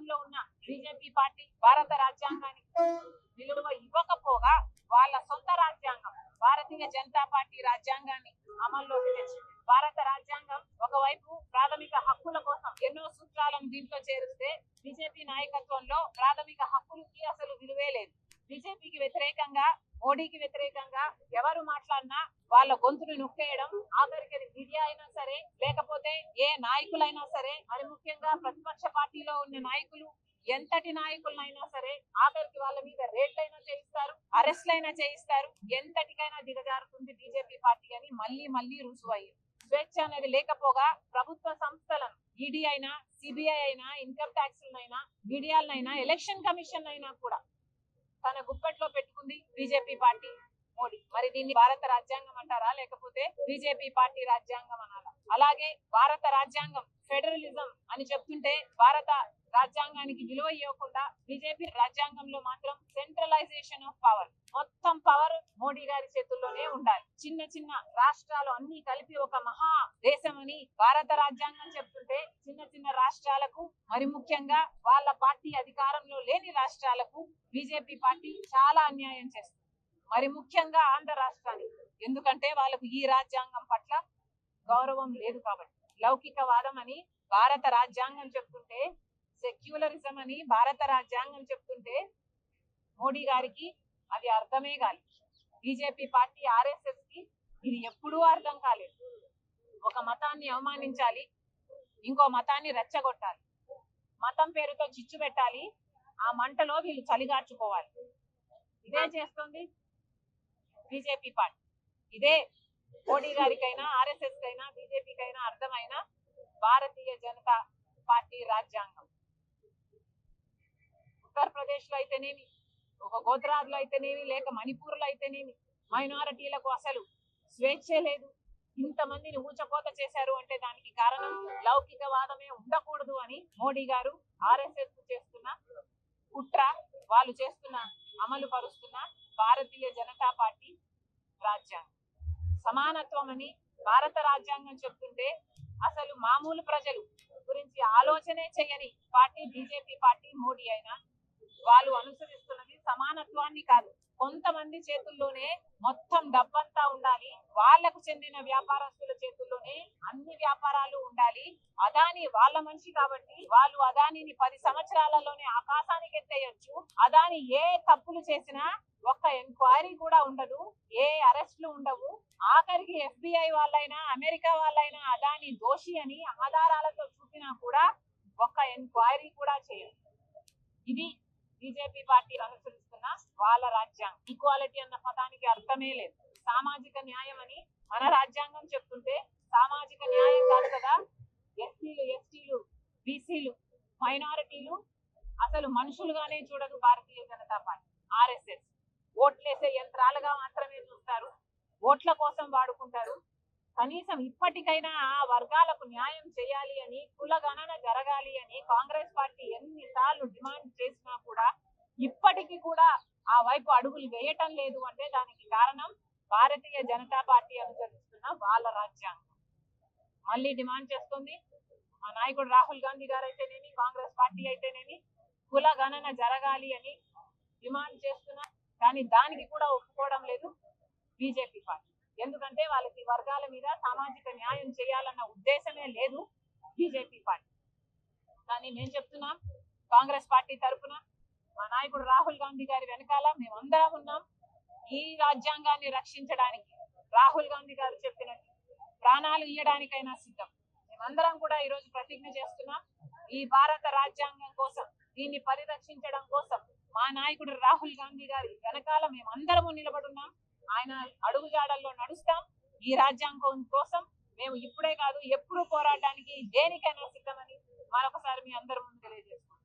అధికారంలో ఉన్న BJP party భారత రాజ్యాంగానికి విలువ ఇవ్వకపోగా వాళ్ళ సొంత రాజ్యాంగం భారతీయ జనతా పార్టీ రాజ్యాంగాన్ని అమల్లోకి తెచ్చింది. భారత రాజ్యాంగం ఒకవైపు ప్రాథమిక హక్కుల కోసం ఎన్నో సూత్రాలను దీంట్లో చేరిస్తే బీజేపీ నాయకత్వంలో ప్రాథమిక హక్కులకి అసలు విలువే లేదు. బీజేపీకి వ్యతిరేకంగా, మోడీకి వ్యతిరేకంగా ఎవరు మాట్లాడినా వాళ్ళ గొంతును నొక్కేయడం, ఆఖరికి మీడియా అయినా సరే లేకపోతే ఏ నాయకులైనా సరే, మరి ముఖ్యంగా ప్రతిపక్ష పార్టీలో ఉన్న నాయకులు ఎంతటి నాయకులైనా సరే ఆఖరికి వాళ్ళ మీద రేట్లైనా చేయిస్తారు, అరెస్ట్లైనా చేయిస్తారు. ఎంతటికైనా దిగజారుతుంది బీజేపీ పార్టీ అని మళ్ళీ మళ్ళీ రుజువు అయ్యింది. స్వేచ్ఛ అనేది లేకపోగా ప్రభుత్వ సంస్థలను ఈడీ అయినా, సిబిఐ అయినా, ఇన్కమ్ ట్యాక్స్లైనా, మీడియాలైనా, ఎలక్షన్ కమిషన్ అయినా కూడా తన గుప్పెట్లో పెట్టుకుంది బీజేపీ పార్టీ మోడీ. మరి దీన్ని భారత రాజ్యాంగం అంటారా లేకపోతే బీజేపీ పార్టీ రాజ్యాంగం అనాలా? అలాగే భారత రాజ్యాంగం ఫెడరలిజం అని చెప్తుంటే భారత రాజ్యాంగానికి విలువ ఇవ్వకుండా బీజేపీ రాజ్యాంగంలో మాత్రం సెంట్రలైజేషన్ ఆఫ్ పవర్, మొత్తం పవర్ మోడీ గారి చేతుల్లోనే ఉండాలి. చిన్న చిన్న రాష్ట్రాలు అన్ని కలిపి ఒక మహా దేశం అని భారత రాజ్యాంగం చెప్తుంటే చిన్న చిన్న రాష్ట్రాలకు, మరి ముఖ్యంగా వాళ్ళ పార్టీ అధికారంలో లేని రాష్ట్రాలకు బీజేపీ పార్టీ చాలా అన్యాయం చేస్తుంది. మరి ముఖ్యంగా ఆంధ్ర రాష్ట్రానికి, ఎందుకంటే వాళ్ళకు ఈ రాజ్యాంగం పట్ల గౌరవం లేదు కాబట్టి. లౌకికవాదం అని భారత రాజ్యాంగం చెప్తుంటే, సెక్యులరిజం అని భారత రాజ్యాంగం చెప్తుంటే మోడీ గారికి అది అర్థమే కాలేదు. బీజేపీ పార్టీ ఆర్ఎస్ఎస్ కి ఇది ఎప్పుడూ అర్థం కాలేదు. ఒక మతాన్ని అవమానించాలి, ఇంకో మతాన్ని రెచ్చగొట్టాలి, మతం పేరుతో చిచ్చు పెట్టాలి, ఆ మంటలో వీళ్ళు చలిగార్చుకోవాలి. ఇదే చేస్తుంది బీజేపీ పార్టీ. ఇదే మోడీ గారికైనా, ఆర్ఎస్ఎస్ కైనా, బీజేపీకైనా అర్థమైన భారతీయ జనతా పార్టీ రాజ్యాంగం. ఉత్తరప్రదేశ్ లో అయితేనేమి, ఒక గుజరాత్ లో అయితేనేమి, లేక మణిపూర్ లో అయితేనేమి మైనారిటీలకు అసలు స్వేచ్ఛే లేదు. ఇంతమందిని ఊచకోత చేశారు అంటే దానికి కారణం లౌకికవాదమే ఉండకూడదు అని మోడీ గారు, ఆర్ఎస్ఎస్ చేస్తున్న కుట్ర, వాళ్ళు చేస్తున్న అమలు పరుస్తున్న భారతీయ జనతా పార్టీ రాజ్యాంగం. సమానత్వం అని భారత రాజ్యాంగం చెప్తుంటే అసలు మామూలు ప్రజలు గురించి ఆలోచనే చేయని పార్టీ బీజేపీ పార్టీ, మోడీ అయినా వాళ్ళు అనుసరిస్తున్నది సమానత్వాన్ని కాదు. కొంతమంది చేతుల్లోనే మొత్తం డబ్బంతా ఉండాలి, వాళ్లకు చెందిన వ్యాపారస్తుల చేతుల్లోనే అన్ని వ్యాపారాలు ఉండాలి. అదాని వాళ్ళ మనిషి కాబట్టి వాళ్ళు అదానిని 10 సంవత్సరాలలోనే ఆకాశానికి ఎత్తేయొచ్చు. అదాని ఏ తప్పులు చేసినా ఒక్క ఎంక్వైరీ కూడా ఉండదు, ఏ అరెస్టులు ఉండవు. ఆఖరికి FBI వాళ్ళైనా, అమెరికా వాళ్ళైనా అదాని దోషి అని ఆధారాలతో చూపినా కూడా ఒక్క ఎంక్వైరీ కూడా చేయరు. ఇది బీజేపీ పార్టీ అనుసరిస్తున్న వాళ్ళ రాజ్యాంగం. ఈక్వాలిటీ అన్న పదానికి అర్థమే లేదు. సామాజిక న్యాయం అని మన రాజ్యాంగం చెప్తుంటే సామాజిక న్యాయం కాదు కదా. ఎస్సీలు, ఎస్టీలు, బీసీలు, మైనారిటీలు అసలు మనుషులుగానే చూడదు భారతీయ జనతా పార్టీ. ఆర్ఎస్ఎస్ ఓట్లేసే యంత్రాలుగా మాత్రమే చూస్తారు, ఓట్ల కోసం వాడుకుంటారు. కనీసం ఇప్పటికైనా ఆ వర్గాలకు న్యాయం చేయాలి అని, కుల గణన జరగాలి అని కాంగ్రెస్ పార్టీ ఎన్నిసార్లు డిమాండ్ చేసినా కూడా ఇప్పటికీ కూడా ఆ వైపు అడుగులు వేయటం లేదు. అంటే దానికి కారణం భారతీయ జనతా పార్టీ అనుసరిస్తున్న వాళ్ళ రాజ్యాంగం. మళ్ళీ డిమాండ్ చేస్తుంది మా నాయకుడు రాహుల్ గాంధీ గారు అయితేనేమి, కాంగ్రెస్ పార్టీ అయితేనేమి కుల గణన జరగాలి అని డిమాండ్ చేస్తున్నా, కానీ దానికి కూడా ఒప్పుకోవడం లేదు బీజేపీ పార్టీ. ఎందుకంటే వాళ్ళకి వర్గాల మీద సామాజిక న్యాయం చేయాలన్న ఉద్దేశమే లేదు బీజేపీ పార్టీ. కానీ మేము చెప్తున్నాం, కాంగ్రెస్ పార్టీ తరఫున మా నాయకుడు రాహుల్ గాంధీ గారి వెనకాల మేమందరం ఉన్నాం. ఈ రాజ్యాంగాన్ని రక్షించడానికి రాహుల్ గాంధీ గారు చెప్పినట్టు ప్రాణాలు ఇయ్యడానికైనా సిద్ధం. మేమందరం కూడా ఈరోజు ప్రతిజ్ఞ చేస్తున్నాం, ఈ భారత రాజ్యాంగం కోసం, దీన్ని పరిరక్షించడం కోసం మా నాయకుడు రాహుల్ గాంధీ గారి వెనకాల మేమందరము నిలబడున్నాం. ఆయన అడుగుజాడల్లో నడుస్తాం. ఈ రాజ్యాంగం కోసం మేము ఇప్పుడే కాదు ఎప్పుడు పోరాటానికి దేనికైనా సిద్ధమని మరొకసారి మీ అందరి ముందు తెలియజేస్తున్నాం.